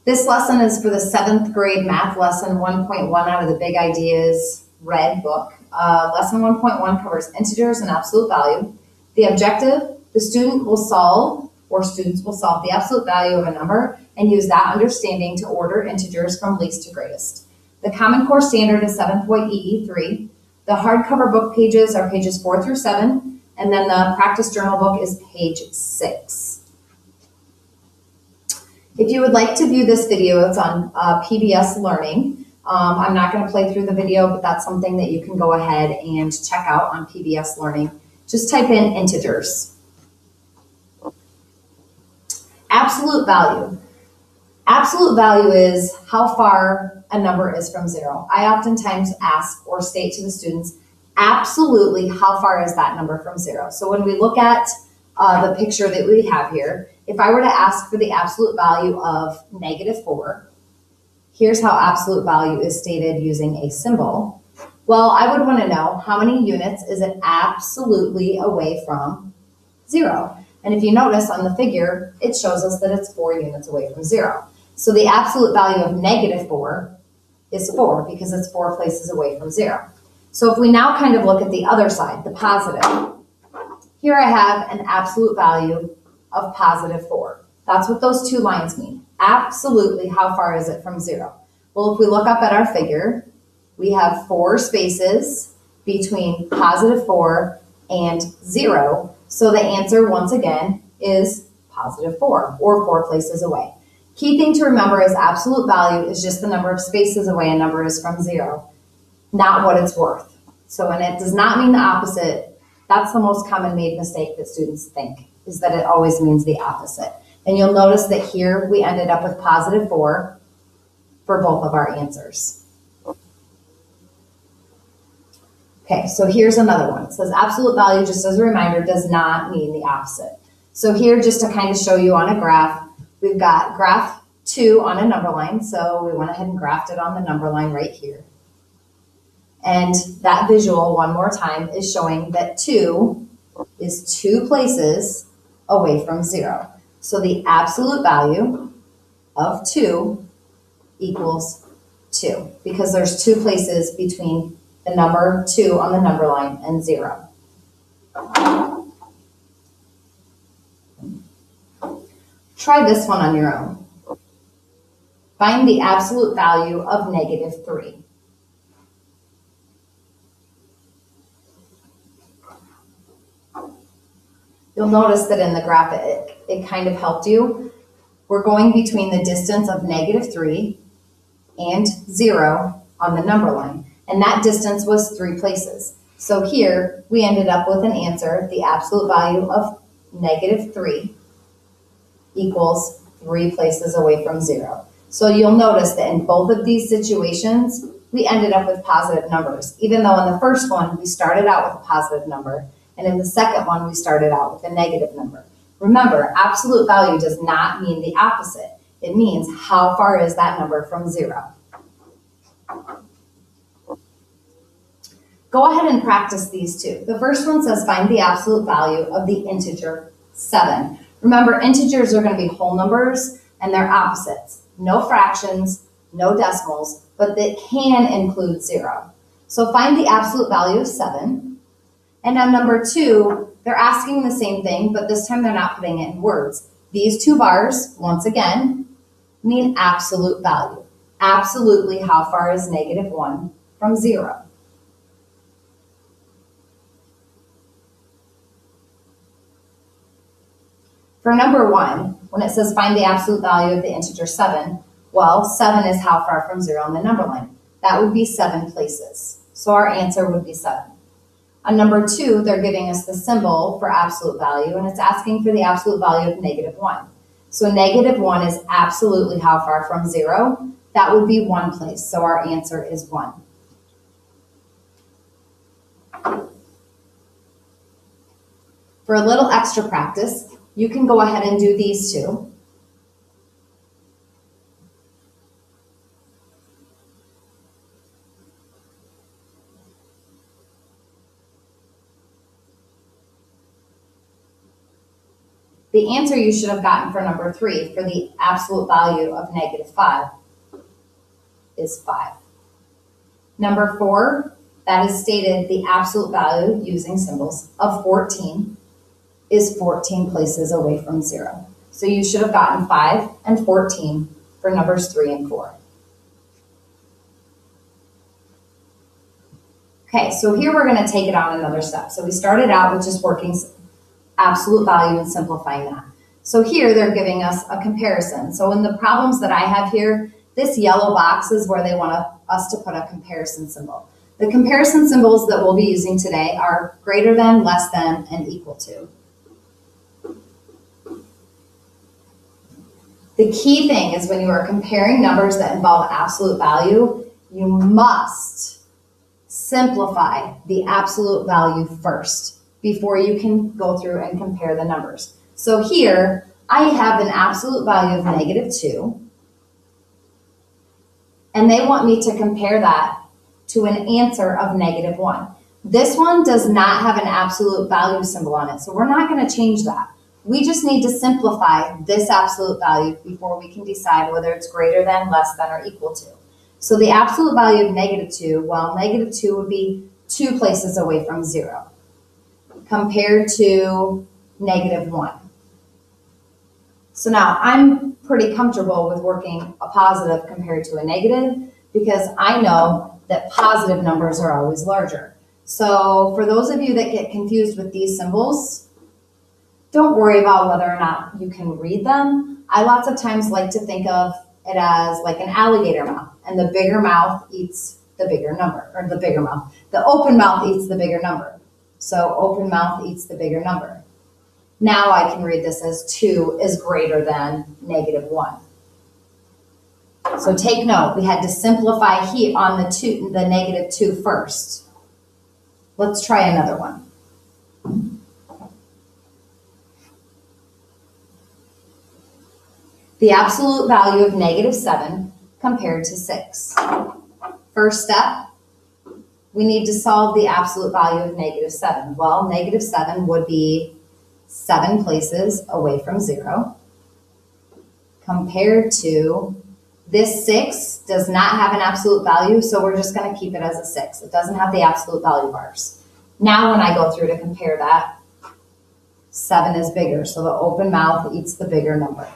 This lesson is for the 7th grade math lesson 1.1 out of the Big Ideas Red book. Lesson 1.1 covers integers and absolute value. The objective, the student will solve, or students will solve the absolute value of a number and use that understanding to order integers from least to greatest. The Common Core Standard is 7.EE3. The hardcover book pages are pages 4 through 7, and then the practice journal book is page 6. If you would like to view this video, it's on PBS Learning. I'm not going to play through the video, but that's something that you can go ahead and check out on PBS Learning. Just type in integers. Absolute value. Absolute value is how far a number is from zero. I oftentimes ask or state to the students, absolutely how far is that number from zero? So when we look at the picture that we have here, if I were to ask for the absolute value of -4, here's how absolute value is stated using a symbol. Well, I would want to know how many units is it absolutely away from zero. And if you notice on the figure, it shows us that it's 4 units away from zero. So the absolute value of -4 is 4 because it's 4 places away from zero. So if we now kind of look at the other side, the positive, here I have an absolute value of +4. That's what those two lines mean. Absolutely, how far is it from zero? Well, if we look up at our figure, we have 4 spaces between +4 and 0. So the answer, once again, is +4, or 4 places away. Key thing to remember is absolute value is just the number of spaces away a number is from zero, not what it's worth. So, and it does not mean the opposite. That's the most common made mistake that students think, is that it always means the opposite. And you'll notice that here we ended up with +4 for both of our answers. Okay, so here's another one. It says absolute value, just as a reminder, does not mean the opposite. So here, just to kind of show you on a graph, we've got graph 2 on a number line. So we went ahead and graphed it on the number line right here. And that visual, one more time, is showing that 2 is 2 places away from 0. So the absolute value of 2 equals 2, because there's 2 places between the number 2 on the number line and 0. Try this one on your own. Find the absolute value of -3. You'll notice that in the graph, it kind of helped you. We're going between the distance of -3 and 0 on the number line. And that distance was 3 places. So here we ended up with an answer, the absolute value of -3 equals 3 places away from 0. So you'll notice that in both of these situations, we ended up with positive numbers, even though in the first one, we started out with a positive number. And in the second one, we started out with a negative number. Remember, absolute value does not mean the opposite. It means how far is that number from 0. Go ahead and practice these two. The first one says find the absolute value of the integer 7. Remember, integers are going to be whole numbers and they're opposites. No fractions, no decimals, but they can include 0. So find the absolute value of 7. And on number 2, they're asking the same thing, but this time they're not putting it in words. These 2 bars, once again, mean absolute value. Absolutely, how far is -1 from 0? For number 1, when it says find the absolute value of the integer 7, well, 7 is how far from 0 on the number line. That would be 7 places. So our answer would be 7. On number 2, they're giving us the symbol for absolute value, and it's asking for the absolute value of -1. So -1 is absolutely how far from 0? That would be 1 place, so our answer is 1. For a little extra practice, you can go ahead and do these two. The answer you should have gotten for number 3 for the absolute value of -5 is 5. Number 4, that is stated the absolute value using symbols of 14 is 14 places away from 0. So you should have gotten 5 and 14 for numbers 3 and 4. Okay, so here we're going to take it on another step. So we started out with just working absolute value and simplifying that. So here they're giving us a comparison. So in the problems that I have here, this yellow box is where they want us to put a comparison symbol. The comparison symbols that we'll be using today are greater than, less than, and equal to. The key thing is when you are comparing numbers that involve absolute value, you must simplify the absolute value first before you can go through and compare the numbers. So here, I have an absolute value of -2, and they want me to compare that to an answer of -1. This one does not have an absolute value symbol on it, so we're not going to change that. We just need to simplify this absolute value before we can decide whether it's greater than, less than, or equal to. So the absolute value of -2, well, -2 would be 2 places away from 0, compared to -1. So now I'm pretty comfortable with working a positive compared to a negative because I know that positive numbers are always larger. So for those of you that get confused with these symbols, don't worry about whether or not you can read them. I lots of times like to think of it as like an alligator mouth, and the bigger mouth eats the bigger number, or the bigger mouth. The open mouth eats the bigger number. So open mouth eats the bigger number. Now I can read this as 2 is greater than -1. So take note, we had to simplify here on the -2 first. Let's try another one. The absolute value of -7 compared to 6. First step, we need to solve the absolute value of -7. Well, -7 would be 7 places away from 0, compared to this 6 does not have an absolute value, so we're just going to keep it as a 6. It doesn't have the absolute value bars. Now when I go through to compare that, 7 is bigger, so the open mouth eats the bigger number.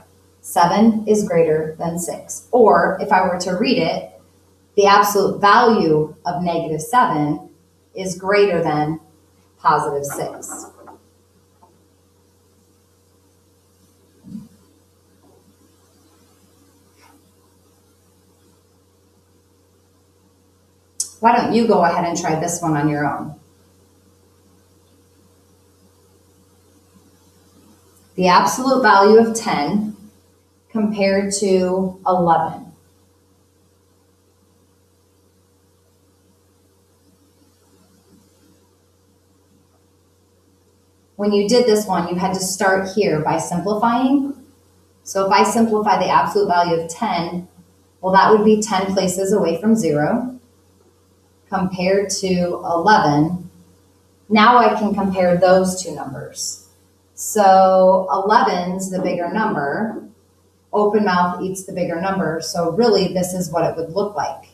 7 is greater than 6. Or if I were to read it, the absolute value of -7 is greater than +6. Why don't you go ahead and try this one on your own? The absolute value of 10 compared to 11. When you did this one, you had to start here by simplifying. So if I simplify the absolute value of 10, well, that would be 10 places away from 0, compared to 11. Now I can compare those two numbers. So 11's the bigger number. Open mouth eats the bigger number. So really, this is what it would look like.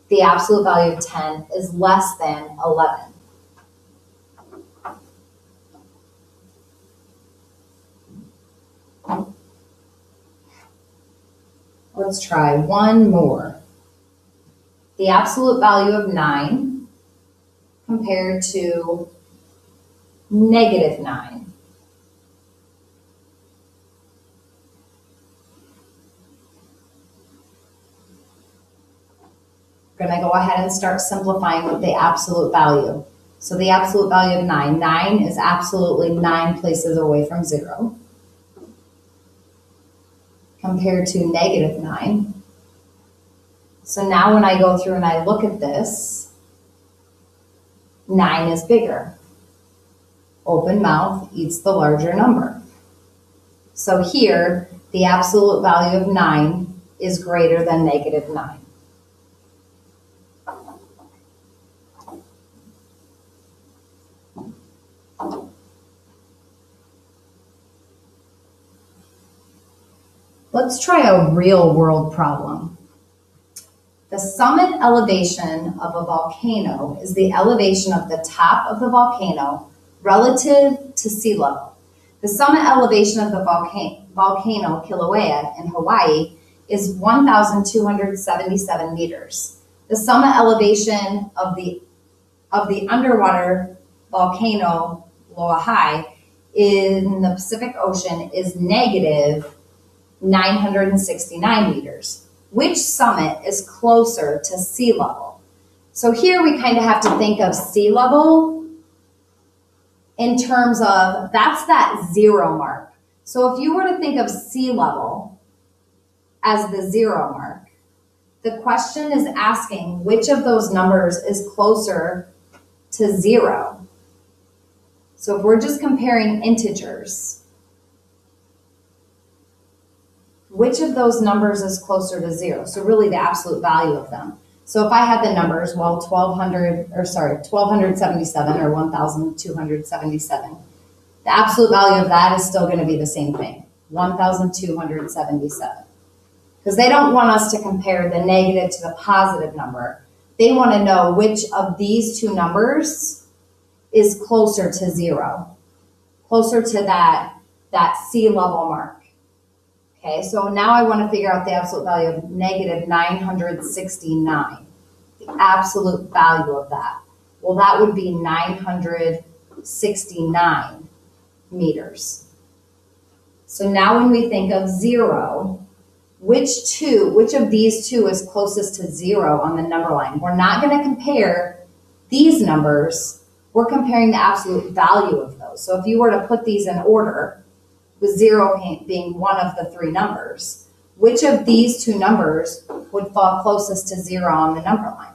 The absolute value of 10 is less than 11. Let's try one more. The absolute value of 9 compared to -9. We're going to go ahead and start simplifying with the absolute value. So the absolute value of 9. 9 is absolutely 9 places away from 0, compared to -9. So now when I go through and I look at this, 9 is bigger. Open mouth eats the larger number. So here, the absolute value of 9 is greater than -9. Let's try a real world problem. The summit elevation of a volcano is the elevation of the top of the volcano relative to sea level. The summit elevation of the volcano Kilauea in Hawaii is 1,277 meters. The summit elevation of the underwater volcano Loa'ihai in the Pacific Ocean is negative 969 meters. Which summit is closer to sea level? So here we kind of have to think of sea level in terms of that's that zero mark. So if you were to think of sea level as the zero mark, the question is asking which of those numbers is closer to zero. So if we're just comparing integers, which of those numbers is closer to zero? So really the absolute value of them. So if I had the numbers, well, 1,277 or 1,277, the absolute value of that is still going to be the same thing, 1,277. Because they don't want us to compare the negative to the positive number. They want to know which of these two numbers is closer to zero, closer to that sea level mark. Okay, so now I want to figure out the absolute value of negative 969, the absolute value of that. Well, that would be 969 meters. So now when we think of zero, which of these two is closest to zero on the number line? We're not going to compare these numbers. We're comparing the absolute value of those. So if you were to put these in order, with zero being one of the three numbers, which of these two numbers would fall closest to zero on the number line?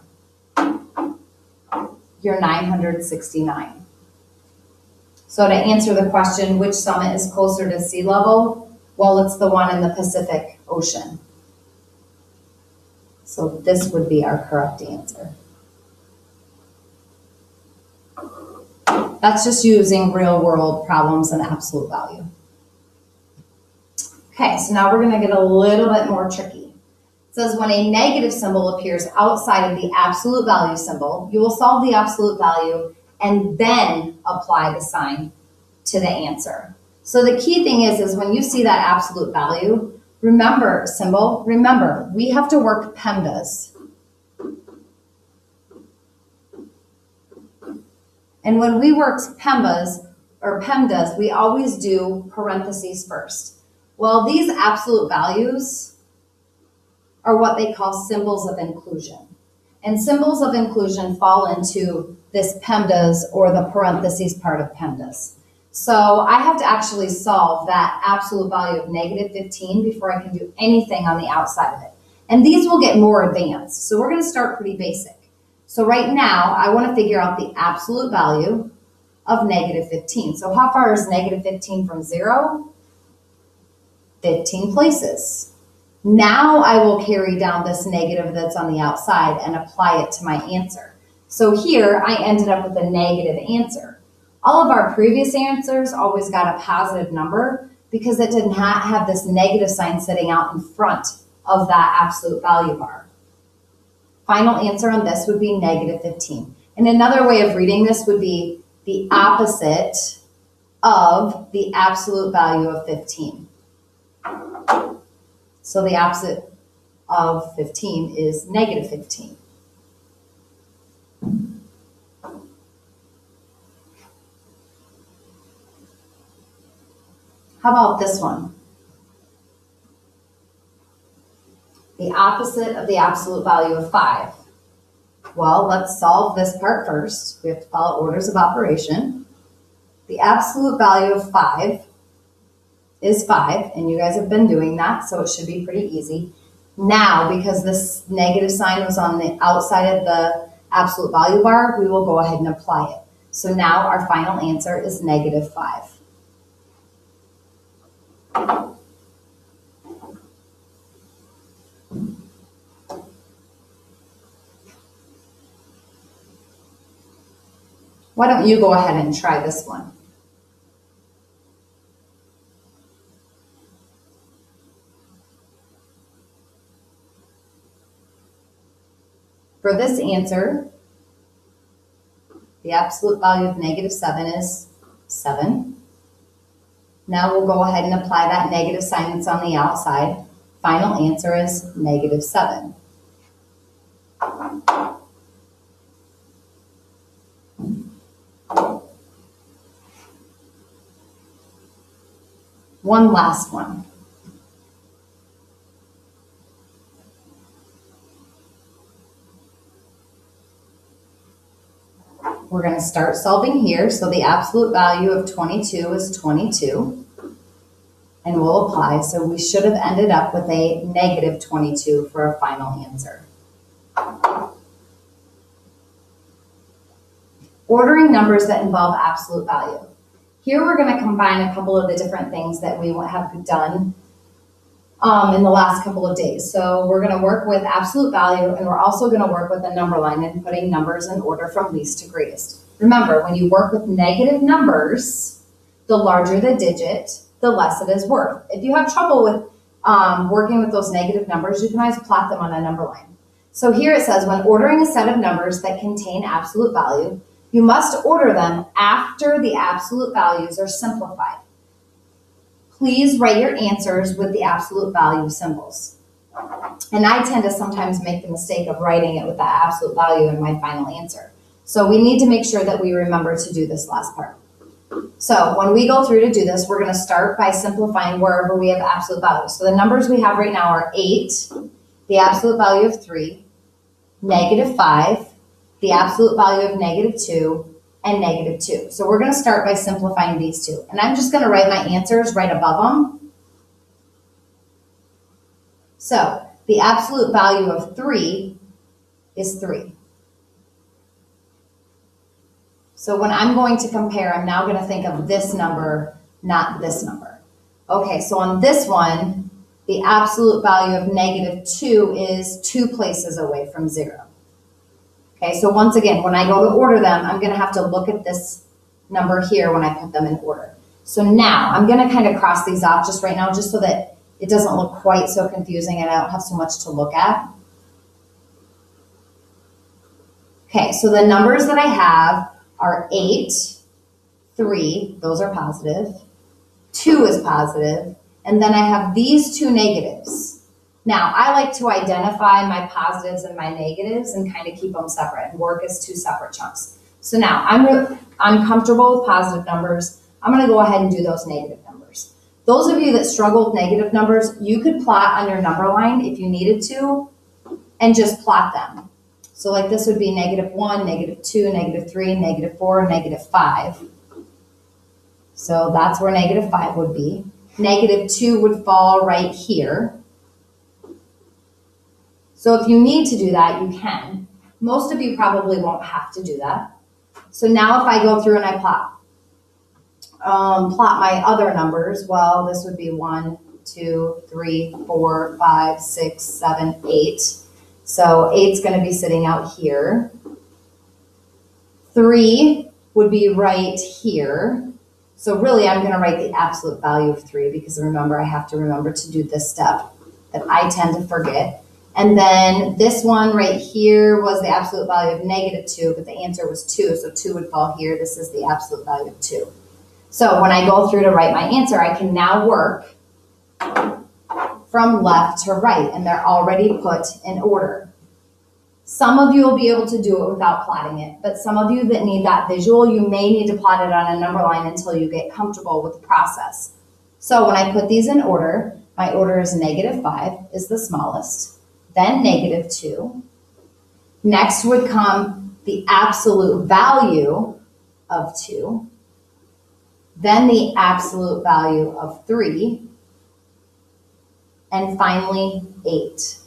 Your 969. So to answer the question, which summit is closer to sea level? Well, it's the one in the Pacific Ocean. So this would be our correct answer. That's just using real world problems and absolute value. Okay, so now we're going to get a little bit more tricky. It says when a negative symbol appears outside of the absolute value symbol, you will solve the absolute value and then apply the sign to the answer. So the key thing is when you see that absolute value, remember, we have to work PEMDAS. And when we work PEMDAS, we always do parentheses first. Well, these absolute values are what they call symbols of inclusion. And symbols of inclusion fall into this PEMDAS or the parentheses part of PEMDAS. So I have to actually solve that absolute value of negative 15 before I can do anything on the outside of it. And these will get more advanced. So we're going to start pretty basic. So right now, I want to figure out the absolute value of negative 15. So how far is negative 15 from zero? 15 places. Now I will carry down this negative that's on the outside and apply it to my answer. So here I ended up with a negative answer. All of our previous answers always got a positive number because it did not have this negative sign sitting out in front of that absolute value bar. Final answer on this would be negative 15. And another way of reading this would be the opposite of the absolute value of 15. So the opposite of 15 is negative 15. How about this one? The opposite of the absolute value of 5. Well, let's solve this part first. We have to follow orders of operation. The absolute value of 5 is 5, and you guys have been doing that, so it should be pretty easy. Now, because this negative sign was on the outside of the absolute value bar, we will go ahead and apply it. So now our final answer is negative 5. Why don't you go ahead and try this one? For this answer, the absolute value of -7 is 7. Now we'll go ahead and apply that negative sign that's on the outside. Final answer is -7. One last one. We're going to start solving here. So the absolute value of 22 is 22. And we'll apply. So we should have ended up with a -22 for a final answer. Ordering numbers that involve absolute value. Here we're going to combine a couple of the different things that we have done in the last couple of days. So we're going to work with absolute value, and we're also going to work with a number line and putting numbers in order from least to greatest. Remember, when you work with negative numbers, the larger the digit, the less it is worth. If you have trouble with working with those negative numbers, you can always plot them on a number line. So here it says, when ordering a set of numbers that contain absolute value, you must order them after the absolute values are simplified. Please write your answers with the absolute value symbols. And I tend to sometimes make the mistake of writing it with that absolute value in my final answer. So we need to make sure that we remember to do this last part. So when we go through to do this, we're going to start by simplifying wherever we have absolute values. So the numbers we have right now are 8, the absolute value of 3, -5, the absolute value of -2, and -2. So we're going to start by simplifying these two. And I'm just going to write my answers right above them. So the absolute value of 3 is 3. So when I'm going to compare, I'm now going to think of this number, not this number. Okay, so on this one, the absolute value of -2 is 2 places away from 0. Okay, so once again, when I go to order them, I'm going to have to look at this number here when I put them in order. So now I'm going to kind of cross these off just right now, just so that it doesn't look quite so confusing and I don't have so much to look at. Okay, so the numbers that I have are 8, 3, those are positive, 2 is positive, and then I have these two negatives. Now, I like to identify my positives and my negatives and kind of keep them separate and work as 2 separate chunks. So now, I'm comfortable with positive numbers. I'm going to go ahead and do those negative numbers. Those of you that struggle with negative numbers, you could plot on your number line if you needed to, and just plot them. So like this would be -1, -2, -3, -4, -5. So that's where -5 would be. -2 would fall right here. So if you need to do that, you can. Most of you probably won't have to do that. So now if I go through and I plot my other numbers, well, this would be 1, 2, 3, 4, 5, 6, 7, 8. So 8's going to be sitting out here. 3 would be right here. So really, I'm going to write the absolute value of 3 because remember, I have to remember to do this step that I tend to forget. And then this one right here was the absolute value of -2, but the answer was 2, so 2 would fall here. This is the absolute value of 2. So when I go through to write my answer, I can now work from left to right, and they're already put in order. Some of you will be able to do it without plotting it, but some of you that need that visual, you may need to plot it on a number line until you get comfortable with the process. So when I put these in order, my order is -5 is the smallest, then -2. Next would come the absolute value of 2, then the absolute value of 3, and finally 8.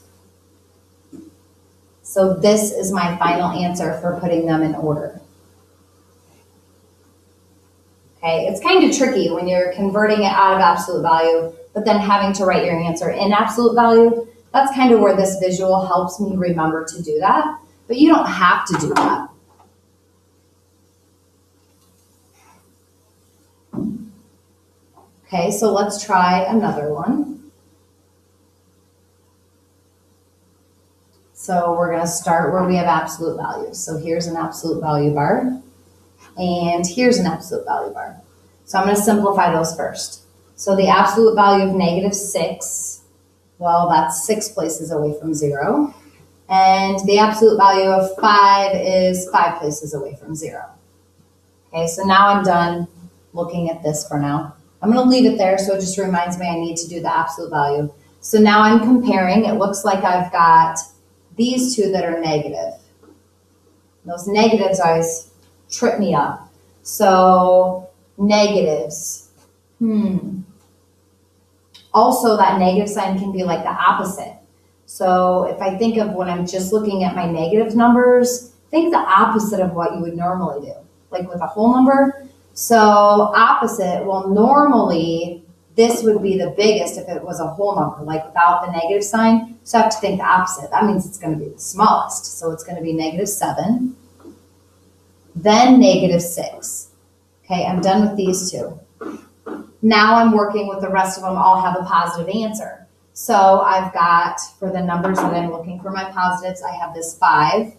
So this is my final answer for putting them in order. Okay, it's kind of tricky when you're converting it out of absolute value, but then having to write your answer in absolute value. That's kind of where this visual helps me remember to do that, but you don't have to do that. Okay, so let's try another one. So we're going to start where we have absolute values. So here's an absolute value bar, and here's an absolute value bar. So I'm going to simplify those first. So the absolute value of -6, well, that's 6 places away from 0. And the absolute value of 5 is 5 places away from 0. Okay, so now I'm done looking at this for now. I'm going to leave it there so it just reminds me I need to do the absolute value. So now I'm comparing. It looks like I've got these two that are negative. Those negatives always trip me up. So negatives. Also, that negative sign can be like the opposite. So if I think of when I'm just looking at my negative numbers, think the opposite of what you would normally do, like with a whole number. So opposite, well, normally this would be the biggest if it was a whole number, like without the negative sign. So I have to think the opposite. That means it's going to be the smallest. So it's going to be -7, then -6. Okay, I'm done with these two. Now I'm working with the rest of them all have a positive answer. So I've got, for the numbers that I'm looking for my positives, I have this 5,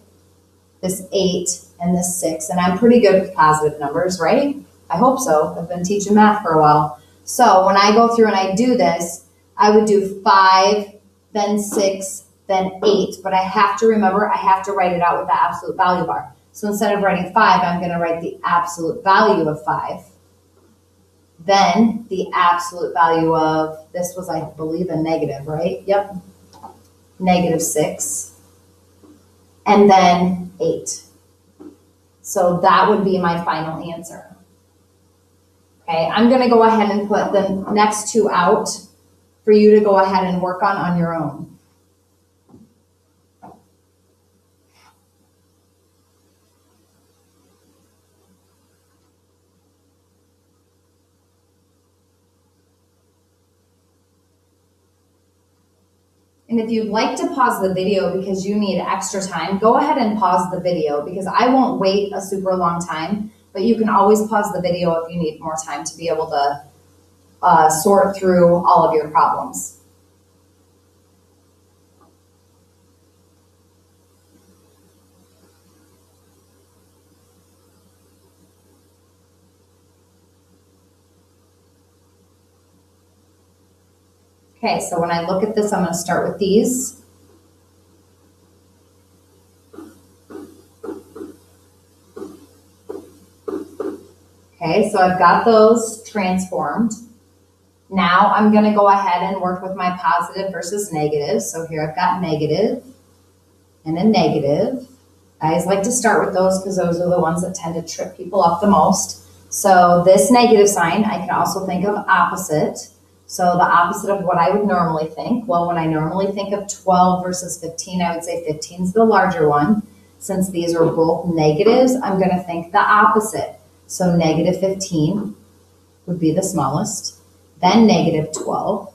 this 8, and this 6. And I'm pretty good with positive numbers, right? I hope so. I've been teaching math for a while. So when I go through and I do this, I would do 5, then 6, then 8. But I have to remember, I have to write it out with the absolute value bar. So instead of writing 5, I'm going to write the absolute value of 5. Then the absolute value of, this was, I believe, a negative, right? Yep. -6. And then 8. So that would be my final answer. Okay, I'm going to go ahead and put the next two out for you to go ahead and work on your own. And if you'd like to pause the video because you need extra time, go ahead and pause the video because I won't wait a super long time, but you can always pause the video if you need more time to be able to sort through all of your problems. Okay, so when I look at this, I'm going to start with these. Okay, so I've got those transformed. Now I'm going to go ahead and work with my positive versus negative. So here I've got negative and a negative. I always like to start with those because those are the ones that tend to trip people up the most. So this negative sign, I can also think of opposite. So the opposite of what I would normally think. Well, when I normally think of 12 versus 15, I would say 15 is the larger one. Since these are both negatives, I'm going to think the opposite. So -15 would be the smallest, then -12.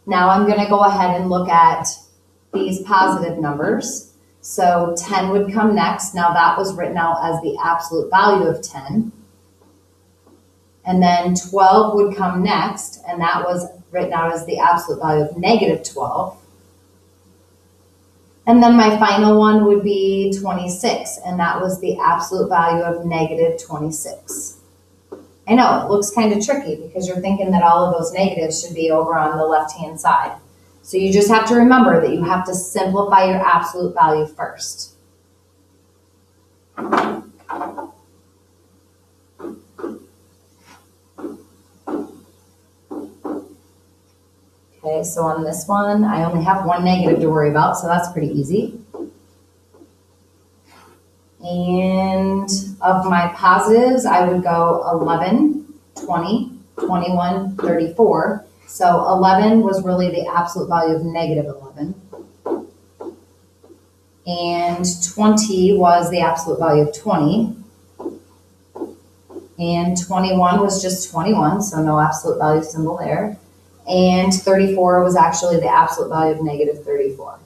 Now I'm going to go ahead and look at these positive numbers. So 10 would come next. Now that was written out as the absolute value of 10. And then 12 would come next, and that was written out as the absolute value of -12. And then my final one would be 26, and that was the absolute value of -26. I know, it looks kind of tricky because you're thinking that all of those negatives should be over on the left-hand side. So you just have to remember that you have to simplify your absolute value first. Okay, so on this one, I only have one negative to worry about, so that's pretty easy. And of my positives, I would go 11, 20, 21, 34. So 11 was really the absolute value of -11. And 20 was the absolute value of 20. And 21 was just 21, so no absolute value symbol there. And 34 was actually the absolute value of -34.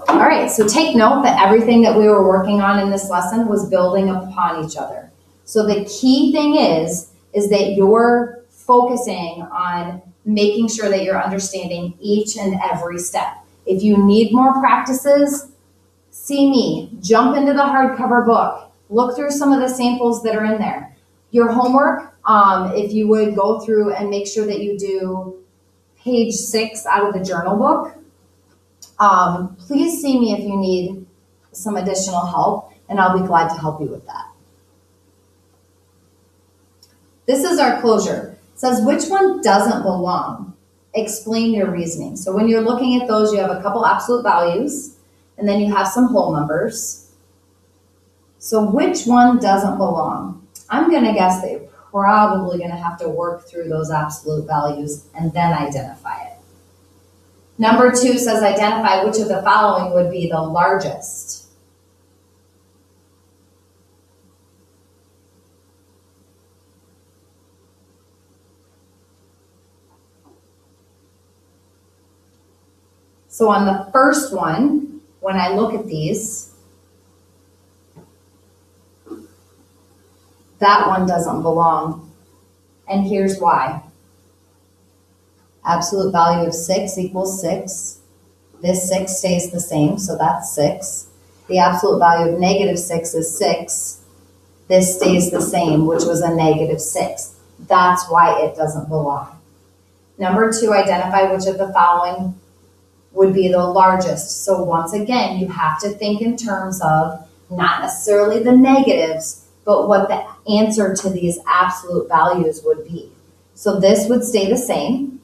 All right, so take note that everything that we were working on in this lesson was building upon each other. So the key thing is that you're focusing on making sure that you're understanding each and every step. If you need more practices, see me, jump into the hardcover book, look through some of the samples that are in there. Your homework, if you would go through and make sure that you do page 6 out of the journal book. Please see me if you need some additional help, and I'll be glad to help you with that. This is our closure. It says, which one doesn't belong? Explain your reasoning. So when you're looking at those, you have a couple absolute values, and then you have some whole numbers. So which one doesn't belong? I'm going to guess that you're probably going to have to work through those absolute values and then identify it. Number 2 says identify which of the following would be the largest. So on the first one, when I look at these, that one doesn't belong. And here's why. Absolute value of 6 equals 6. This 6 stays the same, so that's 6. The absolute value of negative 6 is 6. This stays the same, which was a negative 6. That's why it doesn't belong. Number 2, identify which of the following would be the largest. So once again, you have to think in terms of not necessarily the negatives, but what the answer to these absolute values would be. So this would stay the same.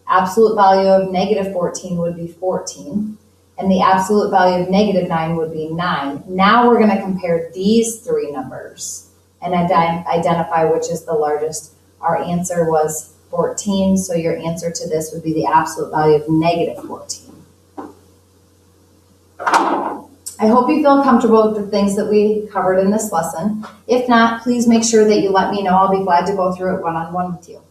Absolute value of negative 14 would be 14, and the absolute value of negative 9 would be 9. Now we're going to compare these 3 numbers and identify which is the largest. Our answer was 14, so your answer to this would be the absolute value of negative 14. I hope you feel comfortable with the things that we covered in this lesson. If not, please make sure that you let me know. I'll be glad to go through it one-on-one with you.